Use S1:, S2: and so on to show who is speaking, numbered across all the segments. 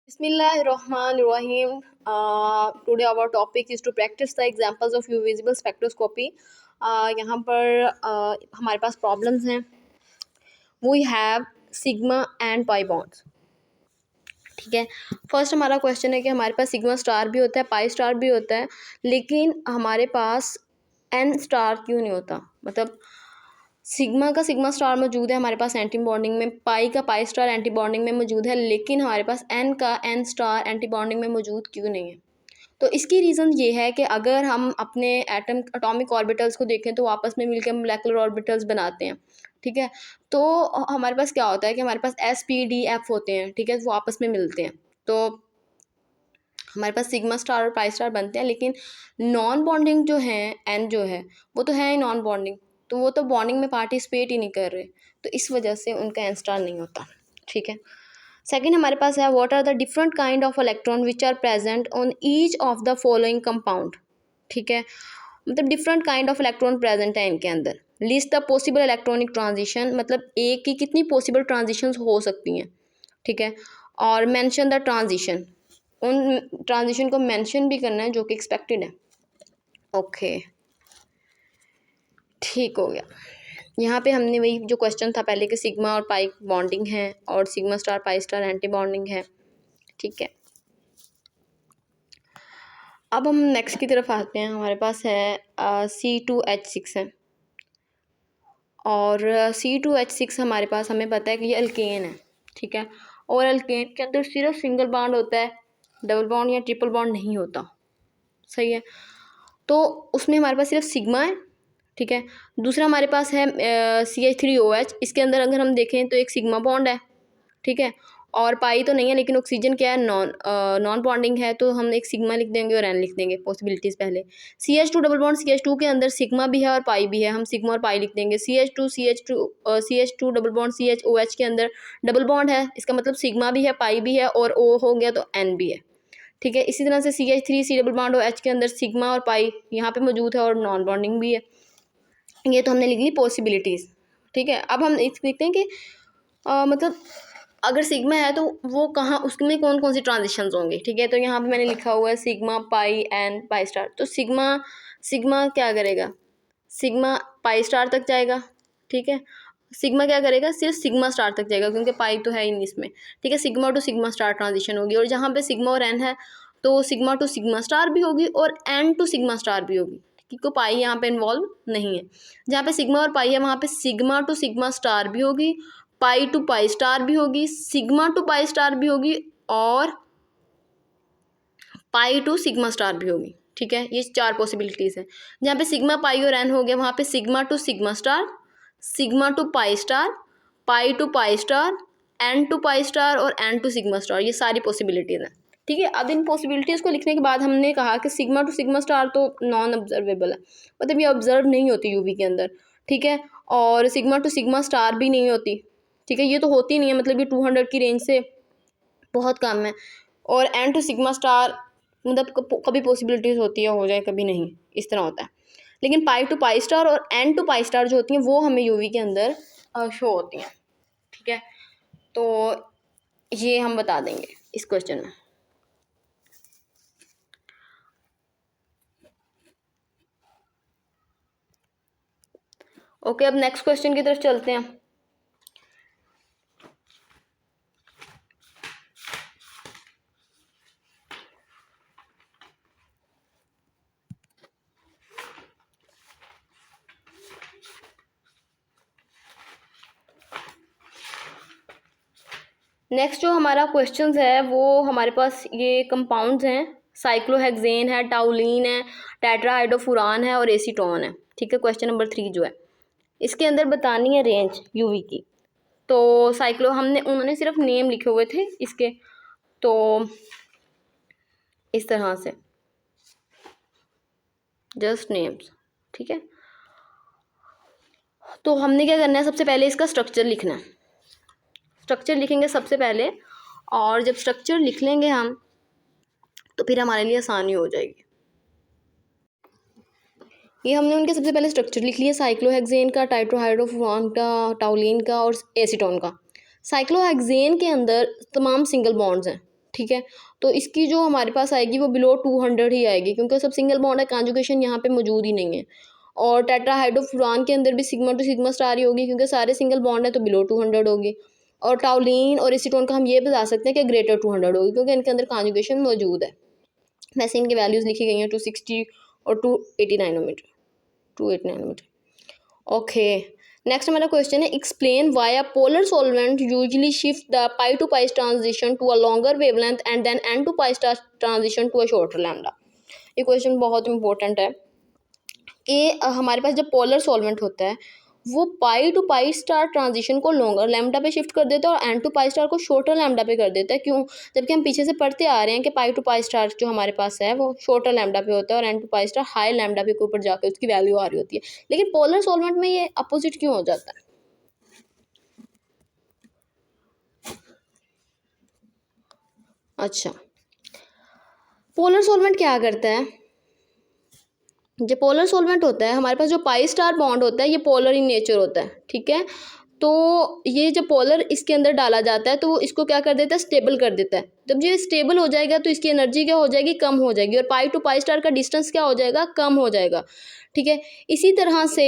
S1: Bismillahirrahmanirrahim. Today our topic is to practice the examples of UV visible spectroscopy. यहाँ पर हमारे पास problems हैं. We have sigma and pi bonds. ठीक है. First हमारा क्वेश्चन है कि हमारे पास सिग्मा स्टार भी होता है, पाई स्टार भी होता है, लेकिन हमारे पास एन स्टार क्यों नहीं होता. मतलब सिग्मा का सिग्मा स्टार मौजूद है हमारे पास एंटी बॉन्डिंग में, पाई का पाई स्टार एंटी बॉन्डिंग में मौजूद है, लेकिन हमारे पास एन का एन स्टार एंटी बॉन्डिंग में मौजूद क्यों नहीं है. तो इसकी रीज़न ये है कि अगर हम अपने एटॉमिक ऑर्बिटल्स को देखें तो आपस में मिलकर मोलेकुलर ऑर्बिटल्स बनाते हैं. ठीक है. तो हमारे पास क्या होता है कि हमारे पास एस पी डी एफ होते हैं. ठीक है. वो आपस में मिलते हैं, तो हमारे पास सिग्मा स्टार और पाई स्टार बनते हैं, लेकिन नॉन बॉन्डिंग जो है एन जो है वो तो है ही नॉन बॉन्डिंग, तो वो तो बॉन्डिंग में पार्टिसिपेट ही नहीं कर रहे, तो इस वजह से उनका एन स्टार नहीं होता. ठीक है. सेकेंड हमारे पास है what are the different kind of electron which are present on each of the following compound. ठीक है. मतलब different kind of electron present है इनके अंदर. List the possible electronic transition, मतलब एक की कितनी पॉसिबल ट्रांजिशन हो सकती हैं. ठीक है. और मेंशन द ट्रांजिशन, उन ट्रांजिशन को मेंशन भी करना है जो कि एक्सपेक्टेड है. ओके, ठीक हो गया. यहाँ पे हमने वही जो क्वेश्चन था पहले कि सिग्मा और पाई बॉन्डिंग है और sigma star pi star anti bonding है. ठीक है. अब हम नेक्स्ट की तरफ आते हैं. हमारे पास है C2H6 है, और C2H6 हमारे पास हमें पता है कि ये अल्केन है. ठीक है. और अल्केन के अंदर सिर्फ सिंगल बॉन्ड होता है, डबल बॉन्ड या ट्रिपल बॉन्ड नहीं होता. सही है. तो उसमें हमारे पास सिर्फ सिग्मा है. ठीक है. दूसरा हमारे पास है CH3OH. इसके अंदर अगर हम देखें तो एक सिग्मा बॉन्ड है. ठीक है. और पाई तो नहीं है, लेकिन ऑक्सीजन क्या है, नॉन बॉन्डिंग है, तो हम एक सिग्मा लिख देंगे और एन लिख देंगे पॉसिबिलिटीज़ पहले. CH2 डबल बॉन्ड CH2 के अंदर सिग्मा भी है और पाई भी है, हम सिग्मा और पाई लिख देंगे. CH2 डबल बॉन्ड CHOH के अंदर डबल बॉन्ड है, इसका मतलब सिग्मा भी है पाई भी है और O हो गया तो एन भी है. ठीक है. इसी तरह से CH3 C double bond OH के अंदर सिग्मा और पाई यहाँ पे मौजूद है और नॉन बॉन्डिंग भी है. ये तो हमने लिख ली पॉसिबिलिटीज़. ठीक है. अब हम देखते हैं कि मतलब अगर सिग्मा है तो वो कहाँ, उसमें कौन कौन सी ट्रांजिशंस होंगी. ठीक है. तो यहाँ पे मैंने लिखा हुआ है sigma pi n pi star. तो सिग्मा क्या करेगा, सिग्मा पाई स्टार तक जाएगा. ठीक है. सिग्मा क्या करेगा, सिर्फ सिग्मा स्टार तक जाएगा क्योंकि पाई तो है ही नहीं इसमें. ठीक है. Sigma to sigma star transition होगी, और जहाँ पे सिग्मा और एन है तो सिग्मा टू सिग्मा स्टार भी होगी और एन टू सिग्मा स्टार भी होगी, क्योंकि पाई यहाँ पे इन्वॉल्व नहीं है. जहाँ पे सिग्मा और पाई है वहाँ पे सिग्मा टू सिग्मा स्टार भी होगी, पाई टू पाई स्टार भी होगी, सिग्मा टू पाई स्टार भी होगी और पाई टू सिग्मा स्टार भी होगी. ठीक है. ये चार पॉसिबिलिटीज़ हैं. जहाँ पे सिग्मा पाई और एन हो गया वहाँ पे sigma to sigma star, sigma to pi star, pi to pi star, n to pi star और एन टू सिग्मा स्टार. ये सारी पॉसिबिलिटीज़ हैं. ठीक है. अब इन पॉसिबिलिटीज़ को लिखने के बाद हमने कहा कि सिग्मा टू सिग्मा स्टार तो नॉन ऑब्जर्वेबल है, मतलब ये ऑब्जर्व नहीं होती यूवी के अंदर. ठीक है. और सिग्मा टू सिग्मा स्टार भी नहीं होती. ठीक है. ये तो होती नहीं है, मतलब ये 200 की रेंज से बहुत कम है. और एन टू सिग्मा स्टार मतलब कभी पॉसिबिलिटीज़ होती है, हो जाए कभी नहीं, इस तरह होता है. लेकिन पाई टू पाई स्टार और एन टू पाई स्टार जो होती हैं वो हमें यूवी के अंदर शो होती हैं. ठीक है. तो ये हम बता देंगे इस क्वेश्चन में. ओके. अब नेक्स्ट क्वेश्चन की तरफ चलते हैं. नेक्स्ट जो हमारा क्वेश्चन है वो हमारे पास ये कंपाउंड्स हैं. साइक्लोहेक्सेन है, टाउलिन है, टेट्राहाइड्रोफुरान है और एसीटोन है. ठीक है. क्वेश्चन नंबर 3 जो है इसके अंदर बतानी है रेंज यूवी की. तो उन्होंने सिर्फ नेम लिखे हुए थे इसके, तो इस तरह से जस्ट नेम्स. ठीक है. तो हमने क्या करना है, सबसे पहले इसका स्ट्रक्चर लिखना है. स्ट्रक्चर लिखेंगे सबसे पहले, और जब स्ट्रक्चर लिख लेंगे हम तो फिर हमारे लिए आसानी हो जाएगी. ये हमने उनके सबसे पहले स्ट्रक्चर लिख लिया, साइक्लोहेक्सेन का, टेट्राहाइड्रोफुरान का, टाउलिन का और एसीटोन का. साइक्लोहेक्सेन के अंदर तमाम सिंगल बॉन्ड्स हैं. ठीक है। तो इसकी जो हमारे पास आएगी वो बिलो 200 ही आएगी, क्योंकि सब सिंगल बॉन्ड है, कॉन्जुगेशन यहाँ पे मौजूद ही नहीं है। और टेट्राहाइड्रोफुरान के अंदर भी सिग्मा टू सिग्मा स्टार ही होगी, क्योंकि सारे सिंगल बॉन्ड है, तो बिलो 200 होगी। और टाउलिन और एसीटोन का हम ये बता सकते हैं कि ग्रेटर 200 होगी, क्योंकि इनके अंदर कॉन्जुगेशन मौजूद है। वैसे इनकी वैल्यूज़ लिखी गई हैं 260 और 280 नैनोमीटर, 280 नैनोमीटर। ओके, नेक्स्ट हमारा क्वेश्चन है, explain why a polar solvent usually shift the pi to pi transition to a longer wavelength and then n to pi star transition to a shorter lambda. ये question बहुत important है कि हमारे पास जब polar solvent होता है वो pi to pi star transition को लॉन्गर लैम्डा पे शिफ्ट कर देता है और एन टू पाई स्टार को शॉर्टर लैम्डा पे कर देता है। क्यों? जबकि हम पीछे से पढ़ते आ रहे हैं कि पाई टू पाई स्टार जो हमारे पास है वो शॉर्टर लैम्डा पे होता है और n to pi star high lambda पे के ऊपर जाकर उसकी वैल्यू आ रही होती है। लेकिन पोलर सॉल्वेंट में ये अपोजिट क्यों हो जाता है? अच्छा, पोलर सॉल्वेंट क्या करता है? जो पोलर सॉल्वेंट होता है हमारे पास, जो पाई स्टार बॉन्ड होता है ये पोलर इन नेचर होता है, ठीक है। तो ये जब पोलर इसके अंदर डाला जाता है तो वो इसको क्या कर देता है? स्टेबल कर देता है। जब ये स्टेबल हो जाएगा तो इसकी एनर्जी क्या हो जाएगी? कम हो जाएगी, और पाई टू पाई स्टार का डिस्टेंस क्या हो जाएगा? कम हो जाएगा, ठीक है। इसी तरह से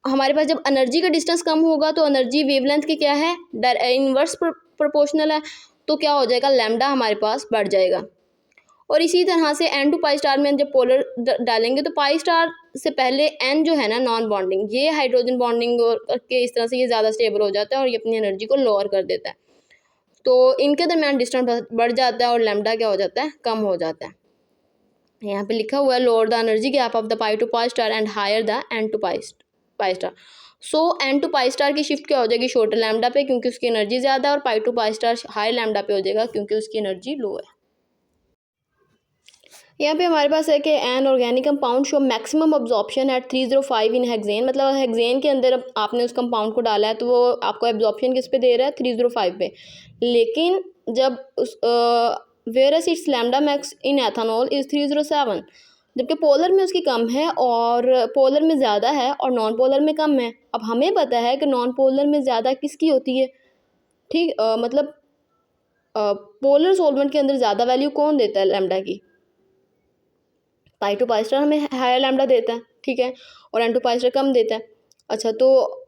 S1: हमारे पास जब एनर्जी का डिस्टेंस कम होगा तो एनर्जी वेवलेंथ के क्या है? इनवर्स प्रोपोर्शनल है, तो क्या हो जाएगा? लैम्डा हमारे पास बढ़ जाएगा। और इसी तरह से एन टू पाई स्टार में जब पोलर डालेंगे तो पाई स्टार से पहले एन जो है ना, नॉन बॉन्डिंग, ये हाइड्रोजन बॉन्डिंग के इस तरह से ये ज़्यादा स्टेबल हो जाता है और ये अपनी एनर्जी को लोअर कर देता है। तो इनके दरमियान डिस्टेंस बढ़ जाता है और लैम्डा क्या हो जाता है? कम हो जाता है। यहाँ पे लिखा हुआ है lower the energy gap of the pi to pi star and higher the n to pi star. So n to pi star की शिफ्ट क्या हो जाएगी? शॉर्टर लैम्डा पे, क्योंकि उसकी एनर्जी ज़्यादा है, और pi to pi star high lambda पे हो जाएगा क्योंकि उसकी एनर्जी लो है। यहाँ पे हमारे पास है कि an organic compound show maximum absorption at 305 in hexane, मतलब हेक्सेन के अंदर आपने उस कंपाउंड को डाला है तो वो आपको एब्जॉर्प्शन किस पे दे रहा है? 305 पे। लेकिन जब उस whereas it's lambda max in ethanol is 307, जबकि पोलर में उसकी कम है और पोलर में ज़्यादा है और नॉन पोलर में कम है। अब हमें पता है कि नॉन पोलर में ज़्यादा किसकी होती है, ठीक, मतलब पोलर सॉल्वेंट के अंदर ज़्यादा वैल्यू कौन देता है लैम्डा की? पाई टू पाई स्टार हमें हायर लैम्डा देता है, ठीक है, और एन टू पाई स्टार कम देता है। अच्छा, तो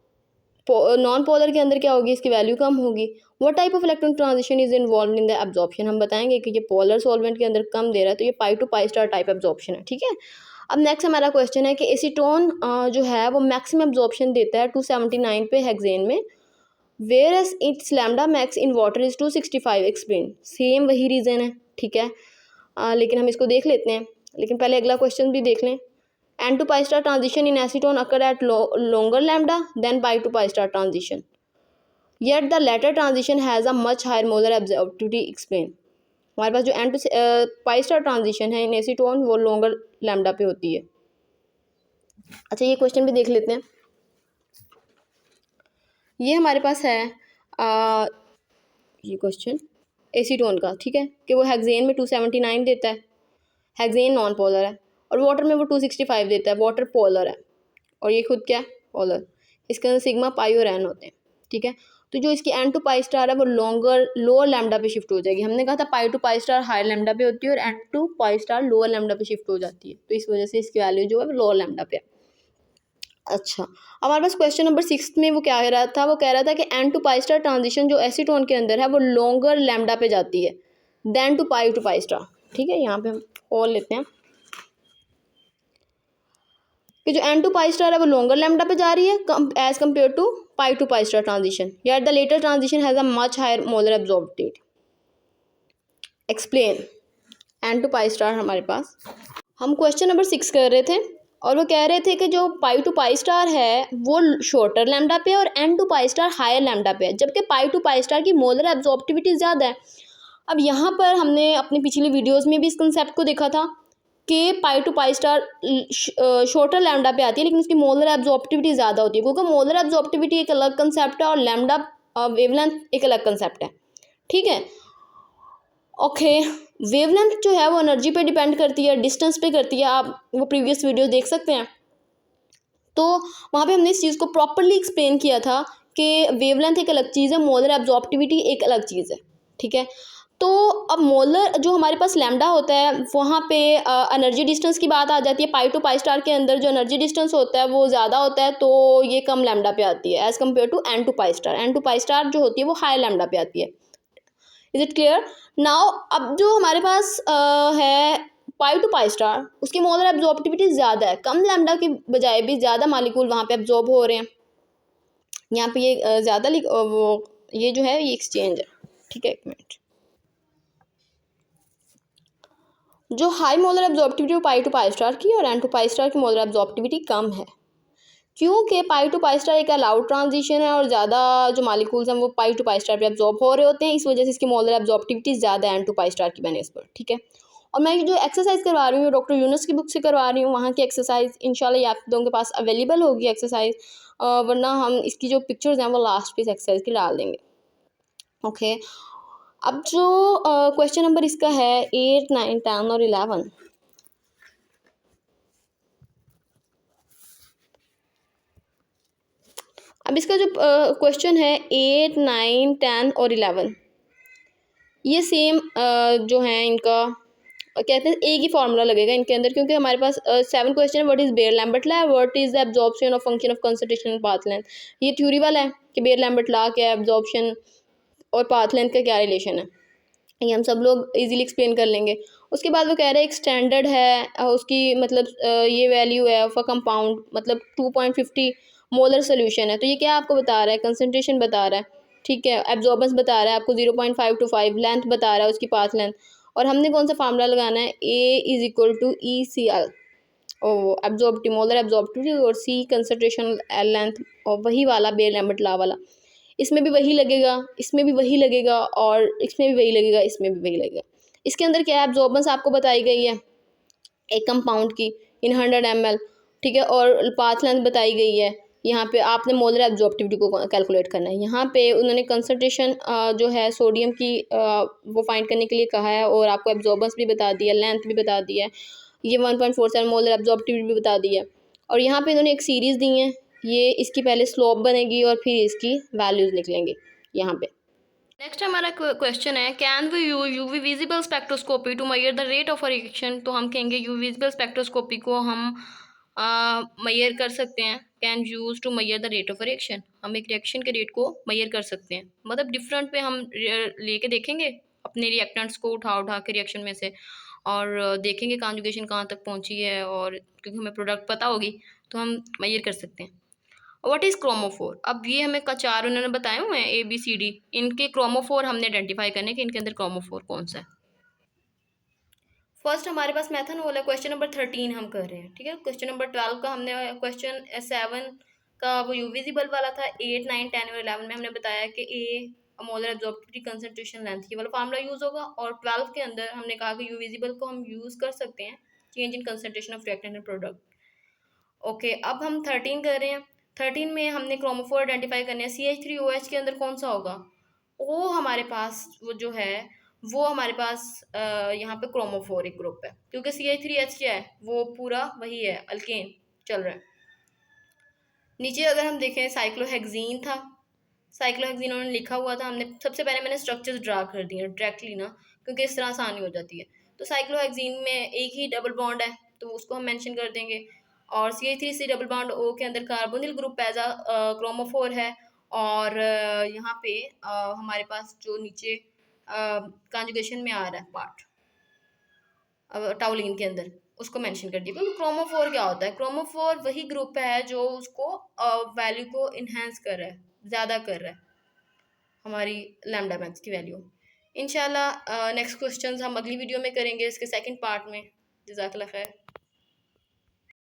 S1: नॉन पोलर के अंदर क्या होगी? इसकी वैल्यू कम होगी। What type of electron transition is involve in the absorption? हम बताएंगे कि ये पोलर सॉल्वेंट के अंदर कम दे रहा है तो ये pi to pi star type absorption है, ठीक है। अब नेक्स्ट हमारा क्वेश्चन है कि एसीटोन जो है वो मैक्सिमम एब्जॉर्प्शन देता है 279 पे हेक्सेन में, whereas its lambda max in water is 265। Explain. Same वही रीज़न है, ठीक है। लेकिन हम इसको देख लेते हैं, लेकिन पहले अगला क्वेश्चन भी देख लें। N to pi star transition in acetone occur at longer lambda than pi to pi star transition, yet the latter transition has a much higher molar absorptivity. Explain। हमारे पास जो n to pi star transition है in acetone वो longer lambda पे होती है। अच्छा, ये क्वेश्चन भी देख लेते हैं। ये हमारे पास है ये क्वेश्चन एसीटोन का, ठीक है, कि वो हेक्सेन में 279 देता है, हेक्सेन नॉन पोलर है, और वाटर में वो 265 देता है, वाटर पोलर है, और ये खुद क्या है? पोलर। इसके अंदर सिग्मा पाई और एन होते हैं, ठीक है। तो जो इसकी एन टू पाई स्टार है वो लॉन्गर लोअर लैम्डा पे शिफ्ट हो जाएगी। हमने कहा था pi to pi star higher lambda पे होती है और n to pi star lower lambda पे शिफ्ट हो जाती है, तो इस वजह से इसकी वैल्यू जो है वो लोअर लैम्डा पे है। अच्छा, हमारे पास क्वेश्चन नंबर 6 में वो क्या कह रहा था? वो कह रहा था कि n to pi star transition जो एसीटोन के अंदर है वो लॉन्गर लैम्डा पे जाती है देन टू पाई स्टार, ठीक है। यहाँ पे हम और लेते हैं कि जो एन टू पाई स्टार है वो लॉन्गर लैम्डा पे जा रही है as compared to pi to pi star transition, यार the latter transition has a much higher molar absorptivity. Explain. N to pi star हमारे पास, हम क्वेश्चन नंबर 6 कर रहे थे और वो कह रहे थे कि जो पाई टू पाई स्टार है वो शॉर्टर लैम्डा पे और n to pi star higher lambda पे है, जबकि पाई टू पाई स्टार की मोलर एब्जॉर्प्टिविटी ज़्यादा है। अब यहाँ पर हमने अपनी पिछली वीडियोस में भी इस कंसेप्ट को देखा था कि pi to pi star shorter lambda पे आती है लेकिन उसकी मोलर एब्जॉर्प्टिविटी ज़्यादा होती है, क्योंकि मोलर एब्जॉर्प्टिविटी एक अलग कंसेप्ट है और लैम्डा वेवलेंथ एक अलग कंसेप्ट है, ठीक है। ओके, वेवलेंथ जो है वो एनर्जी पे डिपेंड करती है, डिस्टेंस पे करती है, आप वो प्रीवियस वीडियो देख सकते हैं। तो वहाँ पे हमने इस चीज़ को प्रॉपरली एक्सप्लेन किया था कि वेवलेंथ एक अलग चीज़ है, मोलर एब्जॉर्प्टिविटी एक अलग चीज़ है, ठीक है। तो अब मोलर जो हमारे पास लैम्डा होता है वहाँ पे एनर्जी डिस्टेंस की बात आ जाती है। पाई टू पाई स्टार के अंदर जो एनर्जी डिस्टेंस होता है वो ज़्यादा होता है, तो ये कम लैम्डा पे आती है as compare to n to pi star. N to pi star जो होती है वो हाई लैम्डा पे आती है। Is it clear now? अब जो हमारे पास है पाई टू पाई स्टार, उसकी मोलर एब्जॉर्बिविटी ज़्यादा है, कम लैम्डा की बजाय भी ज़्यादा मालिक्यूल वहाँ पे एब्जॉर्ब हो रहे हैं। यहाँ पे ये ज़्यादा वो ये जो है ये एक्सचेंज है, ठीक है। एक मिनट, जो high molar absorbivity pi to pi star की और एन टू पाई स्टार की मोलर एब्जॉर्बिविटी कम है, क्योंकि पाई टू पाई स्टार एक अलाउड ट्रांजिशन है और ज़्यादा जो मालिक्यूल्स हैं वो पाई टू पाई स्टार पे एब्जॉर्ब हो रहे होते हैं, इस वजह से इसकी मोलर एब्जॉर्बिविटी ज़्यादा है एन टू पाई स्टार की बनस्बत, ठीक है। और मैं जो एक्सरसाइज करवा रही हूँ डॉक्टर यूनुस की बुक से करवा रही हूँ, वहाँ की एक्सरसाइज इंशाल्लाह ये आप लोगों के पास अवेलेबल होगी एक्सरसाइज, वरना हम इसकी जो पिक्चर्स हैं वो लास्ट पे इस एक्सरसाइज की डाल देंगे, ओके। अब जो क्वेश्चन नंबर इसका है 8, 9, 10 और 11, अब इसका जो क्वेश्चन है 8, 9, 10 और 11, ये सेम जो है इनका कहते हैं एक ही फार्मूला लगेगा इनके अंदर, क्योंकि हमारे पास 7 क्वेश्चन है। What is Beer Lambert law, what is the absorption of function of concentration and path length. ये थ्योरी वाला है कि बेयर लैम्बर्ट लॉ क्या है, एब्जॉर्प्शन और पाथ लेंथ का क्या रिलेशन है, ये हम सब लोग इजीली एक्सप्लेन कर लेंगे। उसके बाद वो कह रहे हैं एक स्टैंडर्ड है उसकी मतलब ये वैल्यू है ऑफ अ कंपाउंड, मतलब 2.50 मोलर सोल्यूशन है, तो ये क्या आपको बता रहा है, कंसंट्रेशन बता रहा है, ठीक है। एब्जॉर्बेंस बता रहा है आपको 0.5 to 5, लेंथ बता रहा है उसकी पाथ लेंथ, और हमने कौन सा फार्मूला लगाना है, A is equal to ECl, ओ एब्जॉर्बिटी मोलर एब्जॉर्बिटी, और C कंसंट्रेशन लेंथ, और वही वाला बेयर लैम्बर्ट लॉ वाला, इसमें भी वही लगेगा, इसमें भी वही लगेगा, और इसमें भी वही लगेगा, इसमें भी वही लगेगा। इसके अंदर क्या है, एब्जॉर्बेंस आपको बताई गई है एक कंपाउंड की इन 100 ml, ठीक है, और पाथ लेंथ बताई गई है। यहाँ पे आपने मोलर एब्जॉर्बिविटी को कैलकुलेट करना है। यहाँ पे उन्होंने कंसंट्रेशन जो है सोडियम की वो फाइंड करने के लिए कहा है, और आपको एब्जॉर्बेंस भी बता दिया, लेंथ भी बता दिया है, ये 1.47 मोलर एब्जॉर्बिविटी भी बता दी है। और यहाँ पे इन्होंने एक सीरीज़ दी है, ये इसकी पहले स्लोप बनेगी और फिर इसकी वैल्यूज़ निकलेंगी यहाँ पे। नेक्स्ट हमारा क्वेश्चन है, can we use UV visible spectroscopy to measure the rate of reaction. तो हम कहेंगे यूवी विजिबल स्पेक्ट्रोस्कोपी को हम मेजर कर सकते हैं, can use to measure the rate of reaction. हम एक रिएक्शन के रेट को मेजर कर सकते हैं, मतलब डिफरेंट पे हम लेके देखेंगे अपने रिएक्टेंट्स को उठा उठा के रिएक्शन में से, और देखेंगे कॉन्जुगेशन कहाँ तक पहुँची है, और क्योंकि हमें प्रोडक्ट पता होगी तो हम मेजर कर सकते हैं। व्हाट इज़ क्रोमोफोर, अब ये हमें चार उन्होंने बताए हुए हैं ABCD, इनके क्रोमोफोर हमने आइडेंटिफाई करने के इनके अंदर क्रोमोफोर कौन सा है। फर्स्ट हमारे पास मेथनॉल है, क्वेश्चन नंबर 13 हम कर रहे हैं, ठीक है। क्वेश्चन नंबर 12 का हमने क्वेश्चन 7 का वो यूविजिबल वाला था, 8, 9, 10 और 11 में हमने बताया कि A मोलर एब्जॉर्बिविटी कंसंट्रेशन लेंथ ये वाला फार्मूला यूज होगा, और 12 के अंदर हमने कहा कि यूविजिबल को हम यूज कर सकते हैं change in concentration of reactant and product, okay. अब हम 13 कर रहे हैं, 13 में हमने क्रोमोफोर आइडेंटिफाई करने हैं। CH3OH के अंदर कौन सा होगा, वो हमारे पास वो जो है वो हमारे पास यहाँ पे क्रोमोफोर एक ग्रुप है, क्योंकि CH3H क्या है, वो पूरा वही है, अल्केन चल रहा है। नीचे अगर हम देखें साइक्लोहेक्सीन था, साइक्लोहेक्सीन उन्होंने लिखा हुआ था, हमने सबसे पहले मैंने स्ट्रक्चर्स ड्रा कर दिए डायरेक्टली ना, क्योंकि इस तरह आसानी हो जाती है। तो साइक्लोहेक्सीन में एक ही डबल बॉन्ड है तो उसको हम मेंशन कर देंगे, और CH3 डबल बॉन्ड O के अंदर carbonyl group as a chromophore है, और यहाँ पे हमारे पास जो नीचे कॉन्जुगेशन में आ रहा है पार्ट टाउलिन के अंदर, उसको मेंशन कर दिया। क्योंकि क्रोमोफोर क्या होता है, क्रोमोफोर वही ग्रुप है जो उसको वैल्यू को इन्हेंस कर रहा है, ज़्यादा कर रहा है हमारी लैम्डा मैक्स की वैल्यू। इंशाल्लाह नेक्स्ट क्वेश्चंस हम अगली वीडियो में करेंगे इसके सेकंड पार्ट में। जज़ाकल्लाह खैर।